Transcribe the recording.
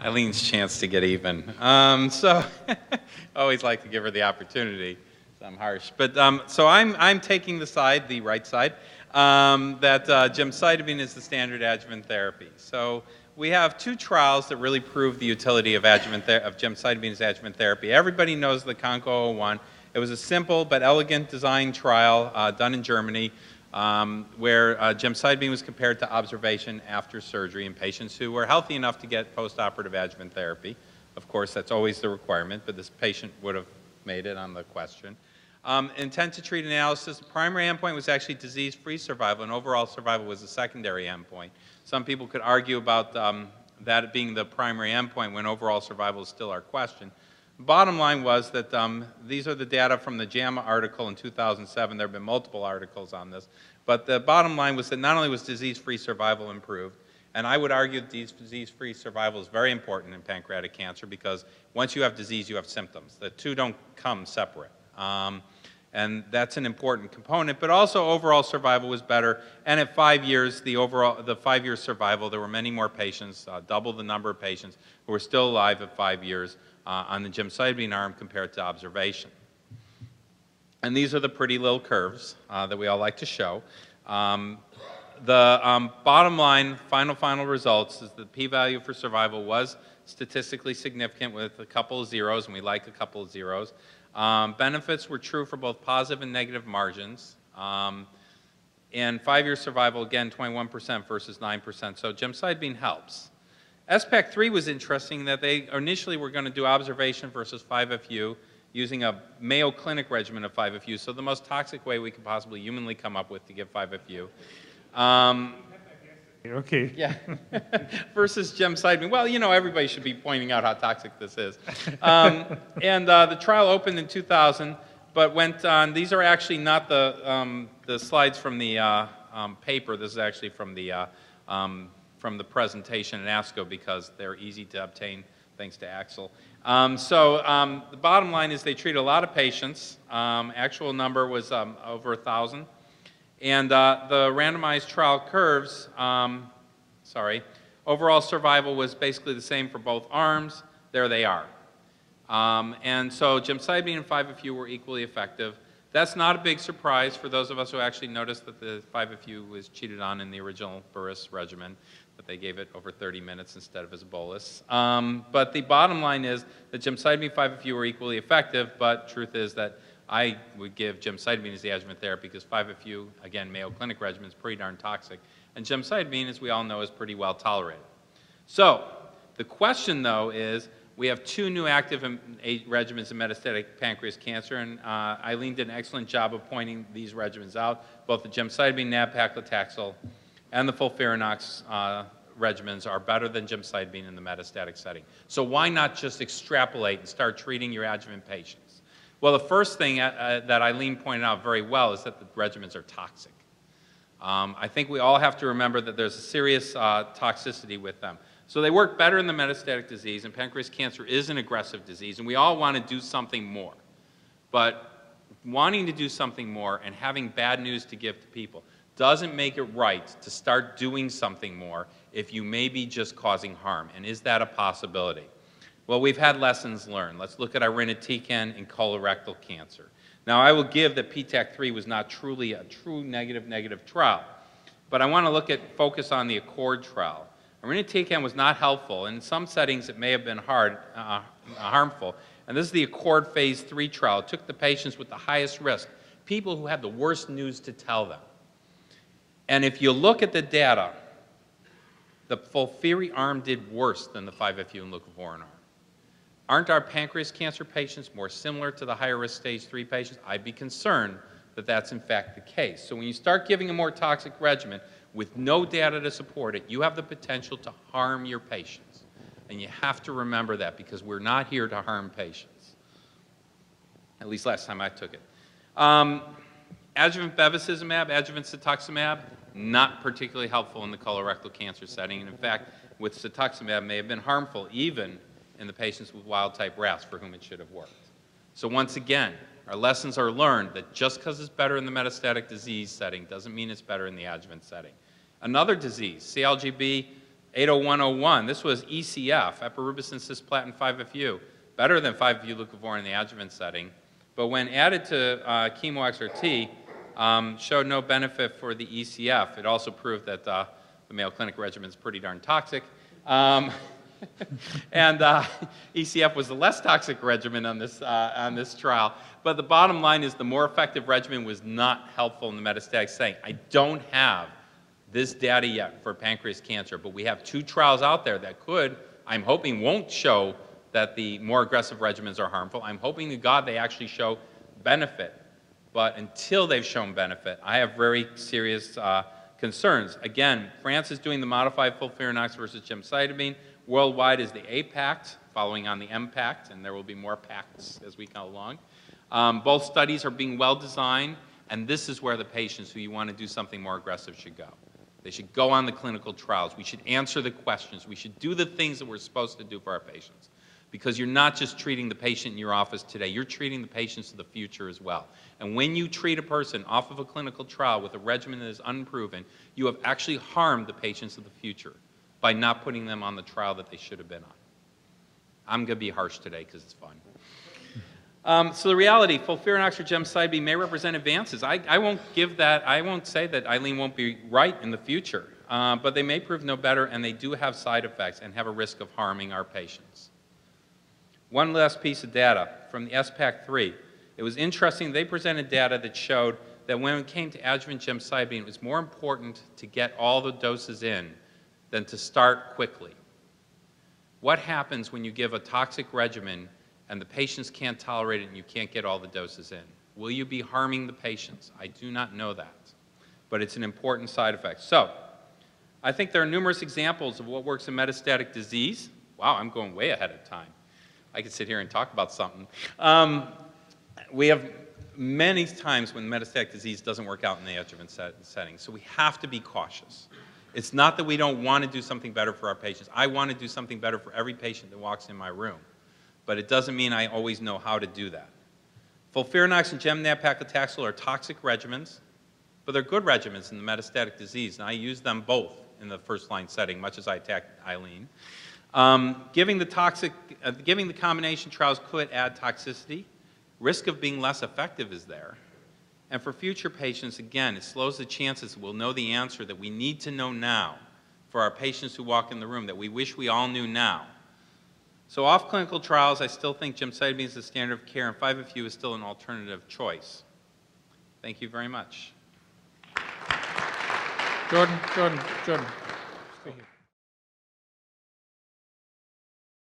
Eileen's chance to get even. So I always like to give her the opportunity. So I'm harsh. But so I'm taking the side, the right side, that gemcitabine is the standard adjuvant therapy. So we have two trials that really prove the utility of gemcitabine as adjuvant therapy. Everybody knows the Conco 01. It was a simple but elegant design trial done in Germany where gemcitabine was compared to observation after surgery in patients who were healthy enough to get postoperative adjuvant therapy. Of course, that's always the requirement, but this patient would have made it on the question. Intent to treat analysis, the primary endpoint was actually disease-free survival, and overall survival was the secondary endpoint. Some people could argue about that being the primary endpoint when overall survival is still our question. Bottom line was that these are the data from the JAMA article in 2007. There have been multiple articles on this. But the bottom line was that not only was disease-free survival improved, and I would argue that disease-free survival is very important in pancreatic cancer because once you have disease, you have symptoms. The two don't come separate. And that's an important component. But also overall survival was better. And at 5 years, the 5-year survival, there were many more patients, double the number of patients who were still alive at 5 years on the gemcitabine arm compared to observation. And these are the pretty little curves that we all like to show. The bottom line, final results, is the p-value for survival was statistically significant with a couple of zeros, and we like a couple of zeros. Benefits were true for both positive and negative margins. And 5-year survival, again, 21% versus 9%. So gemcitabine helps. SPAC3 was interesting that they initially were going to do observation versus 5-FU using a Mayo Clinic regimen of 5-FU, so the most toxic way we could possibly humanly come up with to give 5-FU. Okay. Yeah. Versus gemcitabine. Well, you know, everybody should be pointing out how toxic this is. The trial opened in 2000, but went on. These are actually not the slides from the paper. This is actually from the presentation at ASCO because they're easy to obtain thanks to Axel. The bottom line is they treated a lot of patients. Actual number was over 1,000. And the randomized trial curves, overall survival was basically the same for both arms. There they are. And so gemcitabine and 5-FU were equally effective. That's not a big surprise for those of us who actually noticed that the 5-FU was cheated on in the original Burris regimen, that they gave it over 30 minutes instead of as a bolus. But the bottom line is that gemcitabine and 5-FU were equally effective, but truth is that I would give gemcitabine as the adjuvant therapy because 5-FU, again, Mayo Clinic regimen, is pretty darn toxic. And gemcitabine, as we all know, is pretty well tolerated. So the question, though, is we have two new active regimens in metastatic pancreas cancer, and Eileen did an excellent job of pointing these regimens out. Both the gemcitabine, nab-paclitaxel, and the FOLFIRINOX regimens are better than gemcitabine in the metastatic setting. So why not just extrapolate and start treating your adjuvant patients? Well, the first thing that Eileen pointed out very well is that the regimens are toxic. I think we all have to remember that there's a serious toxicity with them. So they work better in the metastatic disease, and pancreas cancer is an aggressive disease, and we all want to do something more. But wanting to do something more and having bad news to give to people doesn't make it right to start doing something more if you may be just causing harm. And is that a possibility? Well, we've had lessons learned. Let's look at irinotecan in colorectal cancer. Now, I will give that PTAC3 was not truly a true negative trial, but I want to focus on the ACCORD trial. Irinotecan was not helpful, and in some settings it may have been harmful. And this is the ACCORD phase 3 trial. It took the patients with the highest risk, people who had the worst news to tell them. And if you look at the data, the FOLFIRI arm did worse than the 5-FU and leucovorin arm. Aren't our pancreas cancer patients more similar to the higher risk stage 3 patients? I'd be concerned that that's in fact the case. So when you start giving a more toxic regimen with no data to support it, you have the potential to harm your patients. And you have to remember that because we're not here to harm patients. At least last time I took it. Adjuvant bevacizumab, adjuvant cetuximab, not particularly helpful in the colorectal cancer setting. And in fact, with cetuximab may have been harmful even in the patients with wild-type RAS for whom it should have worked. So once again, our lessons are learned that just because it's better in the metastatic disease setting doesn't mean it's better in the adjuvant setting. Another disease, CLGB, 80101, this was ECF, epirubicin cisplatin 5-FU, better than 5-FU leucovorin in the adjuvant setting, but when added to chemo XRT, showed no benefit for the ECF. It also proved that the Mayo Clinic regimen is pretty darn toxic. And ECF was the less toxic regimen on this trial. But the bottom line is the more effective regimen was not helpful in the metastatic setting. I don't have this data yet for pancreas cancer, but we have 2 trials out there that could, I'm hoping, won't show that the more aggressive regimens are harmful. I'm hoping to God they actually show benefit. But until they've shown benefit, I have very serious concerns. Again, France is doing the modified FOLFIRINOX versus gemcitabine. Worldwide is the APACT, following on the MPACT, and there will be more PACTs as we go along. Both studies are being well designed, and this is where the patients who you want to do something more aggressive should go. They should go on the clinical trials. We should answer the questions. We should do the things that we're supposed to do for our patients. Because you're not just treating the patient in your office today, you're treating the patients of the future as well. And when you treat a person off of a clinical trial with a regimen that is unproven, you have actually harmed the patients of the future by not putting them on the trial that they should have been on. I'm going to be harsh today because it's fun. So the reality, FOLFIRINOX or gemcitabine may represent advances. I won't say that Eileen won't be right in the future, but they may prove no better, and they do have side effects and have a risk of harming our patients. One last piece of data from the SPAC3. It was interesting, they presented data that showed that when it came to adjuvant gemcitabine, it was more important to get all the doses in than to start quickly. What happens when you give a toxic regimen and the patients can't tolerate it and you can't get all the doses in? Will you be harming the patients? I do not know that, but it's an important side effect. So, I think there are numerous examples of what works in metastatic disease. Wow, I'm going way ahead of time. I could sit here and talk about something. We have many times when metastatic disease doesn't work out in the adjuvant setting, so we have to be cautious. It's not that we don't want to do something better for our patients. I want to do something better for every patient that walks in my room, but it doesn't mean I always know how to do that. FOLFIRINOX and gem-nab-paclitaxel are toxic regimens, but they're good regimens in the metastatic disease, and I use them both in the first-line setting, much as I attacked Eileen. Giving the combination trials could add toxicity. Risk of being less effective is there. And for future patients, again, it slows the chances we'll know the answer that we need to know now for our patients who walk in the room that we wish we all knew now. So off clinical trials, I still think gemcitabine is the standard of care, and 5-FU is still an alternative choice. Thank you very much. Jordan. Stay here.